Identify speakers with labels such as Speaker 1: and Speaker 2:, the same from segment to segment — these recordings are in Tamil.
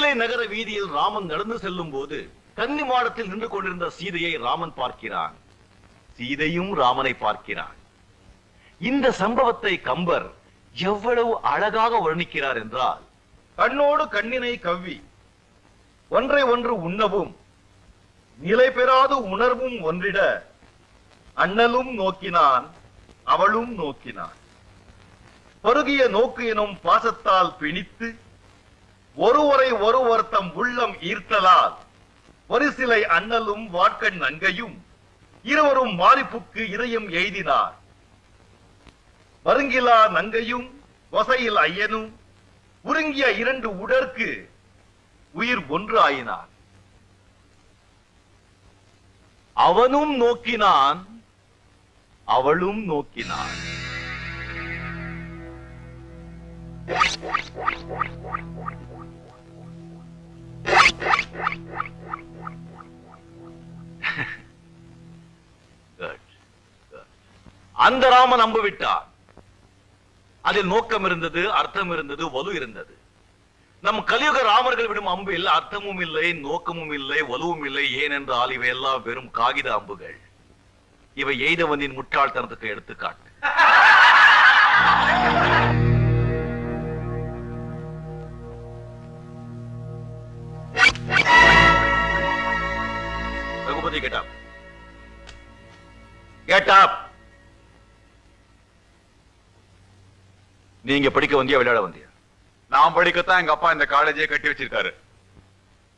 Speaker 1: மிதிலை நகர வீதியில் ராமன் நடந்து செல்லும் போது கன்னி மாடத்தில் நின்று கொண்டிருந்த சீதையை ராமன் பார்க்கிறான். சீதையும் ராமனை பார்க்கிறான். இந்த சம்பவத்தை கம்பர் எவ்வளவு அழகாக வர்ணிக்கிறார் என்றால், கண்ணோடு கண்ணினை கவ்வி ஒன்றை ஒன்று உண்ணவும் நிலை பெறாது உணர்வும் ஒன்றிட அண்ணலும் நோக்கினான் அவளும் நோக்கினான். பருகிய நோக்கு எனும் பாசத்தால் பிணித்து ஒருவரை ஒருவர் தம் உள்ளம் ஈர்த்தலால் ஒரு சிலை அண்ணலும் வாட்கண் நங்கையும் இருவரும் மாரிப்புக்கு இதயம் எய்தினார். வருங்கிலா நங்கையும் வசையில் ஐயனும் உருங்கிய இரண்டு உடற்கு உயிர் ஒன்று ஆயினார். அவனும் நோக்கினான் அவளும் நோக்கினான். அந்த ராமன் அம்பு விட்டார். அதில் நோக்கம் இருந்தது, அர்த்தம் இருந்தது, வலு இருந்தது. நம் கலியுக ராமர்கள் விடும் அம்பில் அர்த்தமும் இல்லை, நோக்கமும் இல்லை, வலுவும் இல்லை. ஏனென்றால் இவை எல்லாம் வெறும் காகித அம்புகள். இவை எய்தவனின் முட்டாள்தனத்துக்கு எடுத்துக்காட்டு. Raghupathi get up. Get up. நீங்க படிக்க வந்தியா விளையாட வந்தியா?
Speaker 2: நான் படிக்கத்தான் எங்க அப்பா இந்த காலேஜே கட்டி வச்சிருக்காரு.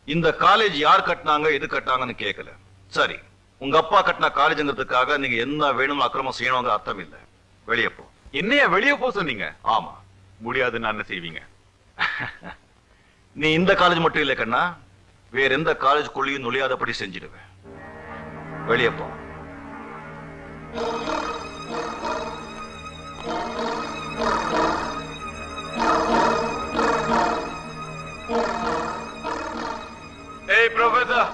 Speaker 1: இந்த காலேஜ் யார் கட்டினாங்க, எது கட்டினாங்கன்னு கேட்கல. சரி, உங்க அப்பா கட்டின காலேஜ்ங்கிறதுக்காக நீங்க என்ன வேணும் அக்கிரமம் செய்யணுங்கிற அர்த்தம் இல்ல. வெளியே போ.
Speaker 2: என்னையா வெளியே போ சொன்னீங்க?
Speaker 1: ஆமா.
Speaker 2: முடியாதுன்னு என்ன செய்வீங்க?
Speaker 1: நீ இந்த காலேஜ் மட்டும் இல்ல கண்ணா, வேற எந்த காலேஜுக்குள்ளேயும் நுழையாதபடி செஞ்சிடுவேன். வெளியே போ.
Speaker 2: ஏய் ப்ரொஃபசர்,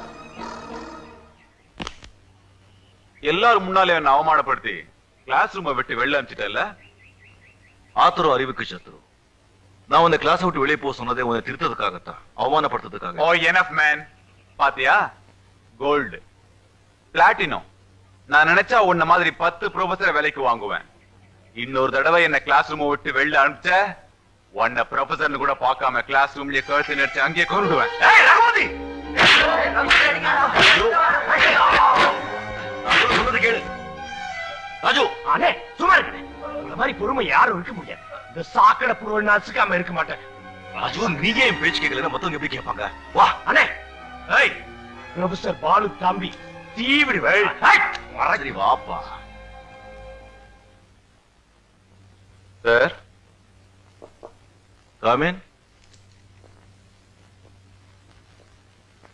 Speaker 2: எல்லாரும் முன்னாலே என்ன அவமானப்படுத்தி கிளாஸ் ரூமை விட்டு வெளில அனுப்பிச்சிட்டல.
Speaker 1: ஆத்திரம் அறிவுக்கு சத்ரு. நான் உன்னை கிளாஸ் விட்டு வெளியே போக சொன்னதே உன்னை திருத்ததுக்காகத்தான், அவமானப்படுத்துறதுக்காக.
Speaker 2: ஓ எனஃப் மேன். பாத்தியா, கோல்டு பிளாட்டினம். நான் நினைச்சா உன்ன மாதிரி 10 ப்ரொஃபசர் வேலைக்கு வாங்குவேன். இன்னொரு தடவை என்ன கிளாஸ் ரூமை விட்டு வெளில அனுப்பிச்ச உன்னை ப்ரொஃபசர்னு கூட பார்க்காம கிளாஸ் ரூம்லயே கழுத்து நிறுத்தி அங்கேயே கொண்டுடுவேன்.
Speaker 1: ராஜு,
Speaker 3: அண்ணே சும்மா இருக்கு. இந்த மாதிரி பொறுமை யாரும் இருக்க முடியாது. இந்த சாக்கடை புருவ நசுக்காம இருக்க மாட்டேன்.
Speaker 1: ராஜு, நீங்க என் பேச்சு கேட்கல, மத்தவங்க எப்படி கேட்பாங்க? வா
Speaker 3: அண்ணே. ப்ரொஃபசர் பாலு தம்பி தீவிரி
Speaker 1: சரி வாப்பா.
Speaker 2: Sir
Speaker 1: come on.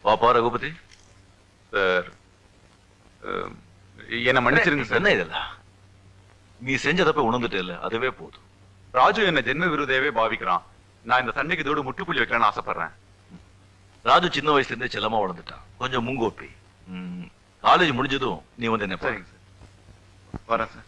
Speaker 1: வாப்பா ரகுபதி.
Speaker 2: சார் என்ன மன்னிச்சிருங்க சார்.
Speaker 1: என்ன இதெல்லாம்? நீ செஞ்ச தப்ப உணர்ந்துட்டே இல்ல, அதுவே போதும்.
Speaker 2: ராஜு என்ன ஜென்ம விருதையவே பாவிக்கிறான். நான் இந்த சண்டைக்கு இதோட முற்றுப்புள்ளி வைக்கலாம்னு ஆசைப்படுறேன்.
Speaker 1: ராஜு சின்ன வயசுல இருந்தே செல்லமா வளர்ந்துட்டான். கொஞ்சம் முங்கோப்பி. காலேஜ் முடிஞ்சதும் நீ வந்து என்ன
Speaker 2: சரிங்க சார். வரேன் சார்.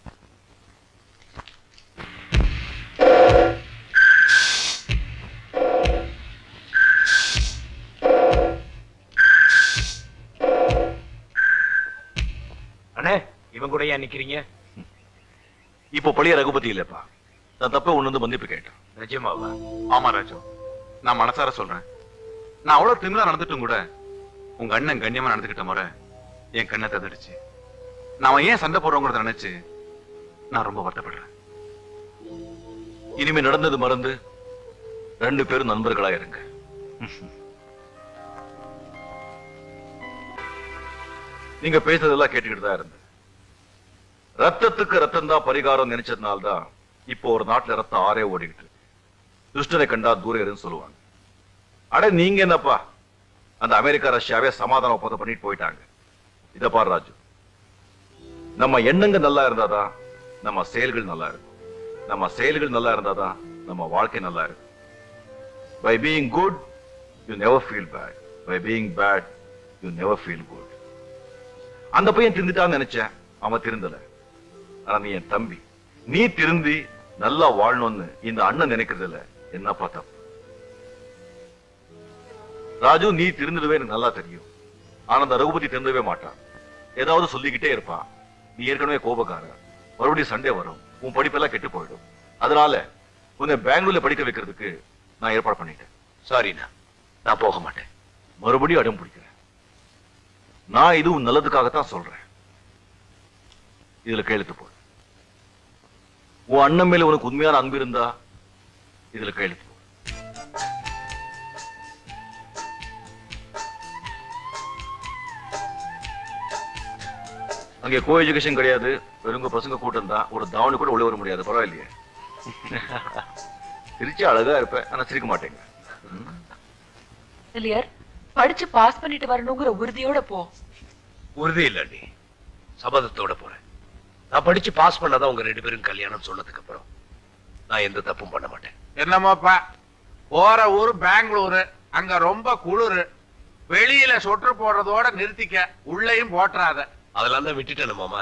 Speaker 3: அண்ணே, இவன் கூட ஏன் நிக்கிறீங்க?
Speaker 1: இப்போ பழைய ரகுபதி இல்லப்பா. நான் தப்ப ஒண்ணு வந்து மன்னிப்பு கேட்டான்.
Speaker 3: நிஜமாவா?
Speaker 2: ஆமா ராஜு, நான் மனசார சொல்றேன். நான் அவ்வளவு திமிரா நடந்துட்டும் கூட உங்க அண்ணன் கண்ணியமா நடந்துகிட்ட முறை என் கண்ணை தந்துடுச்சு. நாம ஏன் சண்டை போடுறோங்கிறத நினைச்சு நான் ரொம்ப வருத்தப்படுறேன்.
Speaker 1: இனிமே நடந்தது மறந்து 2 பேரும் நண்பர்களா இருங்க. நீங்க பேசுறதெல்லாம் கேட்டுக்கிட்டு தான் இருந்தேன். ரத்தத்துக்கு ரத்தம் தான் பரிகாரம் நினைச்சதுனால்தான் இப்போ ஒரு நாட்டுல ரத்தம் ஆறே ஓடிக்கிட்டு. துஷ்டனை கண்டா தூரம் இருன்னு சொல்லுவாங்க. அட நீங்க என்னப்பா, அந்த அமெரிக்கா ரஷ்யாவே சமாதான ஒப்பந்தம் பண்ணிட்டு போயிட்டாங்க. இத பாரு ராஜு, நம்ம எண்ணங்கள் நல்லா இருந்தாதான் நம்ம செயல்கள் நல்லா இருக்கும். நம்ம செயல்கள் நல்லா இருந்தாதான் நம்ம வாழ்க்கை நல்லா இருக்கும். By being good, you never feel bad. By being bad, you never feel good. அந்த பையன் திருந்திட்டான்னு நினைச்சேன், அவன் திருந்தல. ஆனா நீ என் தம்பி, நீ திருந்தி நல்லா வாழணும்னு இந்த அண்ணன் நினைக்கிறதுல என்னப்பா தப்பு? ராஜு, நீ திருந்துடவே எனக்கு நல்லா தெரியும். ஆனா அந்த ரகுபதி திருந்தவே மாட்டான். ஏதாவது சொல்லிக்கிட்டே இருப்பான். நீ ஏற்கனவே கோபக்கார, மறுபடியும் சண்டே வரும், உன் படிப்பெல்லாம் கெட்டு போயிடும். அதனால உன்னை பெங்களூர்ல படிக்க வைக்கிறதுக்கு நான் ஏற்பாடு பண்ணிட்டேன்.
Speaker 3: சாரிண்ணா, நான் போக மாட்டேன்.
Speaker 1: மறுபடியும் அடம் பிடிக்கிறேன். நான் இது உன் நல்லதுக்காகத்தான் சொல்றேன். இதுல கையெழுத்து போடு. உன் அண்ணன் மேல உனக்கு உண்மையான அன்பு இருந்தா இதுல கையெழுத்து போடு. அங்கே கோ எஜுகேஷன் கிடையாது, வெறுங்க பசங்க கூட்டம் தான். ஒரு தாவணி கூட உள்ள வர முடியாது. பரவாயில்லையே. சிரிச்சு அழகா இருப்பேன், ஆனா சிரிக்க மாட்டேங்க.
Speaker 4: இல்லையார், படிச்சு பாஸ் பண்ணிட்டு வரணுங்கிற உறுதியோட போ.
Speaker 3: உறுதி இல்ல, சபதத்தோட போறேன். நான் படிச்சு பாஸ் பண்ணாதான் உங்க 2 பேரும் கல்யாணம் சொன்னதுக்கு அப்புறம் நான் எந்த தப்பும் பண்ண மாட்டேன்.
Speaker 5: என்னமாப்பா, போற ஊரு பெங்களூரு, அங்க ரொம்ப குளிரு. வெளியில சொட்டு போடுறதோட நிறுத்திக்க, உள்ளேயும் போட்டுறாத.
Speaker 3: அதெல்லாம் தான் விட்டுட்டேன் மாமா.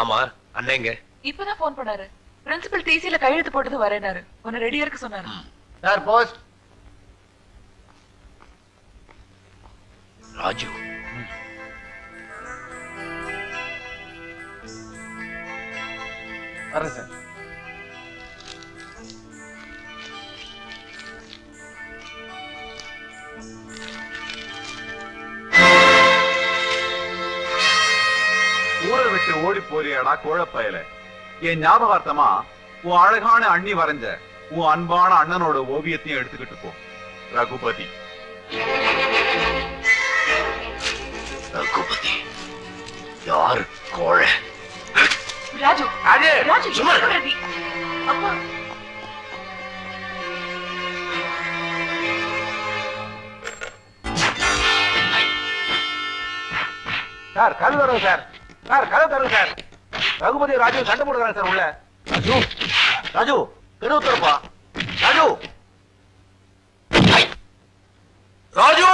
Speaker 3: ஆமா, அண்ணேங்க
Speaker 4: இப்பதான் போன் பண்ணாரு. பிரின்சிபல் டிசில கையெழுத்து போட்டது வரேனாரு. உன்னை ரெடியா இருக்க சொன்னாரு.
Speaker 5: Sir post.
Speaker 3: ராஜு,
Speaker 5: வரேன் சார்.
Speaker 2: ஊரை விட்டு ஓடி போறியாடா கோழப்பயல. என் ஞாபகார்த்தமா உன் அழகான அண்ணி வரைஞ்ச உன் அன்பான அண்ணனோட ஓவியத்தையும் எடுத்துக்கிட்டு போ. ரகுபதி.
Speaker 3: ரகுபதி யாரு? கோழ.
Speaker 4: ராஜு,
Speaker 5: ராஜு,
Speaker 4: ராஜு,
Speaker 3: சும்மா
Speaker 4: என்ன பண்ற நீ? அப்பா,
Speaker 5: சார் கதவு தருங்க சார். சார் கதவு தருங்க சார். ரகுபதி ராஜு சண்டை போடுறாங்க சார் உள்ள.
Speaker 1: ராஜு, ராஜு, கதவு திறப்பா. ராஜு,
Speaker 3: ராஜு,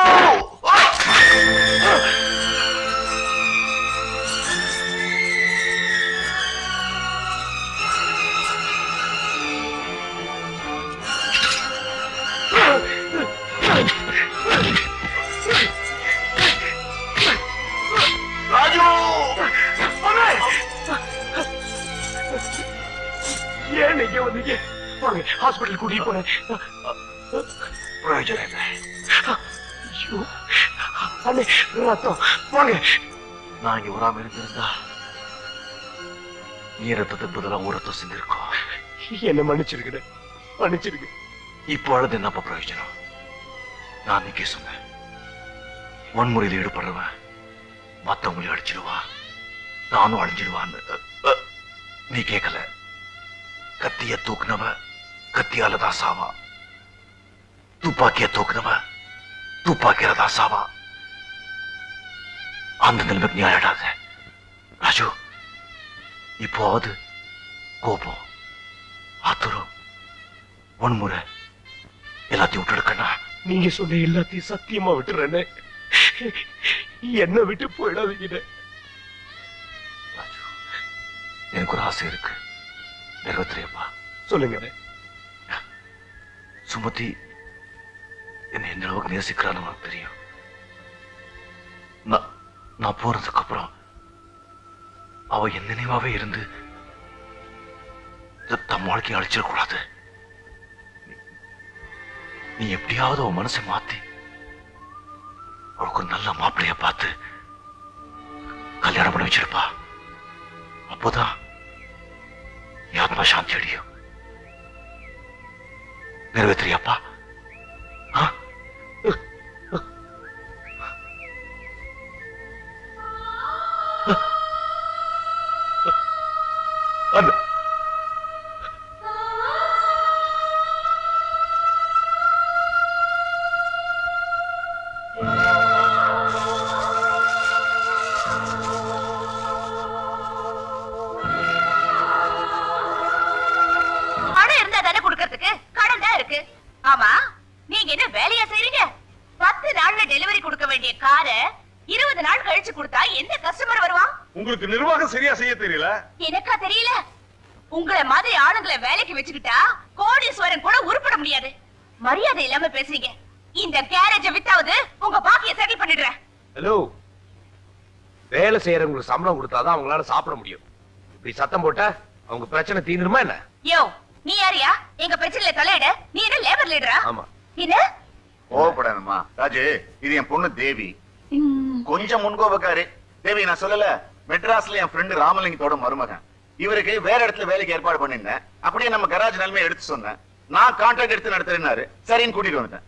Speaker 1: ராஜு,
Speaker 3: ஏன் நீங்க வந்தீங்க? வாங்க, ஹாஸ்பிட்டல் கூட்டிட்டு போறேன்.
Speaker 1: பிரயோஜனம் இல்லை.
Speaker 3: ஐயோ, அண்ணே, ரத்தம். வாங்க.
Speaker 1: நான் இங்க வராம இருந்திருந்தா நீ ரத்தத்துக்கு பதிலா ஒரு ரத்தம் செஞ்சிருக்கோம்.
Speaker 3: என்ன மன்னிச்சிருக்க, மன்னிச்சிருக்க.
Speaker 1: இப்போ அழுது என்னப்பா பிரயோஜனம்? நான் அன்னைக்கே சொன்னேன், வன்முறையில் ஈடுபடுறவன் மத்தவங்களையும் அடிச்சிடுவா, நானும் அழிஞ்சிடுவான்னு. நீ கேட்கல. கத்திய தூக்குனவ கத்தியால தான் சாவா, துப்பாக்கிய தூக்குனவ துப்பாக்கியால தான் சாவா. அந்த நிலைமைக்கு நீ அழடாத ராஜு. இப்போது கோபம், ஆத்துரம், வன்முறை எல்லாத்தையும் விட்டுடுக்கண்ணா.
Speaker 3: நீங்க சொன்ன எல்லாத்தையும் சத்தியமா விட்டுறேன்னு. என்ன விட்டு போயிடாதீங்க
Speaker 1: ராஜு, எனக்கு ஒரு ஆசை இருக்கு, நிறைவேற்றியப்பா.
Speaker 3: சொல்லுங்க.
Speaker 1: சுமதி என்னை எந்த அளவுக்கு நேசிக்கிறான்னு உனக்கு தெரியும். நான் போறதுக்கு அப்புறம் அவ என் நினைவாவே இருந்து தம் வாழ்க்கையை அழிச்சிடக்கூடாது. நீ எப்படியாவது அவன் மனசை மாத்தி அவளுக்கு ஒரு நல்ல மாப்பிள்ளைய பார்த்து கல்யாணம் பண்ணி வச்சிருப்பா. அப்போதான் என் ஆத்மா சாந்தி அடையும். நிறைவேற்றியாப்பா?
Speaker 6: பணம் இருந்தா தானே குடுக்கறதுக்கு, கடன் தான் இருக்கு. ஆமா, நீங்க என்ன வேலையா செய்றீங்க? 10 நாள்ல டெலிவரி கொடுக்க வேண்டிய காரை 20 நாள் கழிச்சு கொடுத்தா எந்த கஸ்டமர் வருவான்?
Speaker 5: உங்களுக்கு நிர்வாகம் சரியா செய்ய தெரியல.
Speaker 6: எனக்கா தெரியல? உங்களை மாதிரி ஆளுங்களை வேலைக்கு வச்சுக்கிட்டா கோடீஸ்வரன் கூட உருப்பட முடியாது. மரியாதை இல்லாம பேசுறீங்க. இந்த கேரேஜ வித்தாவது உங்க
Speaker 3: ஹலோ, வேலை செய்யறவங்களுக்கு சம்பளம் கொடுத்தாதான் அவங்களால சாப்பிட முடியும். இப்படி சத்தம் போட்டா அவங்க பிரச்சனை தீர்ந்துருமா என்ன?
Speaker 6: யோ, நீ யாரியா எங்க பிரச்சனையில தலையிட? நீ என்ன லேபர் லீடரா?
Speaker 3: ஆமா.
Speaker 6: என்ன?
Speaker 7: கோவப்படாதம்மா ராஜு, இது என் பொண்ணு தேவி. கொஞ்சம் முன்கோபக்காரு. தேவி, நான் சொல்லல, மெட்ராஸ்ல என் ஃப்ரெண்டு ராமலிங்கத்தோட மருமகன். இவருக்கு வேற இடத்துல வேலைக்கு ஏற்பாடு பண்ணிருந்தேன். அப்படியே நம்ம கராஜ் நிலைமை எடுத்து சொன்னேன். நான் கான்ட்ராக்ட் எடுத்து நடத்துறேன்னாரு. சரின்னு கூட்டிட்டு வந்துட்டேன்.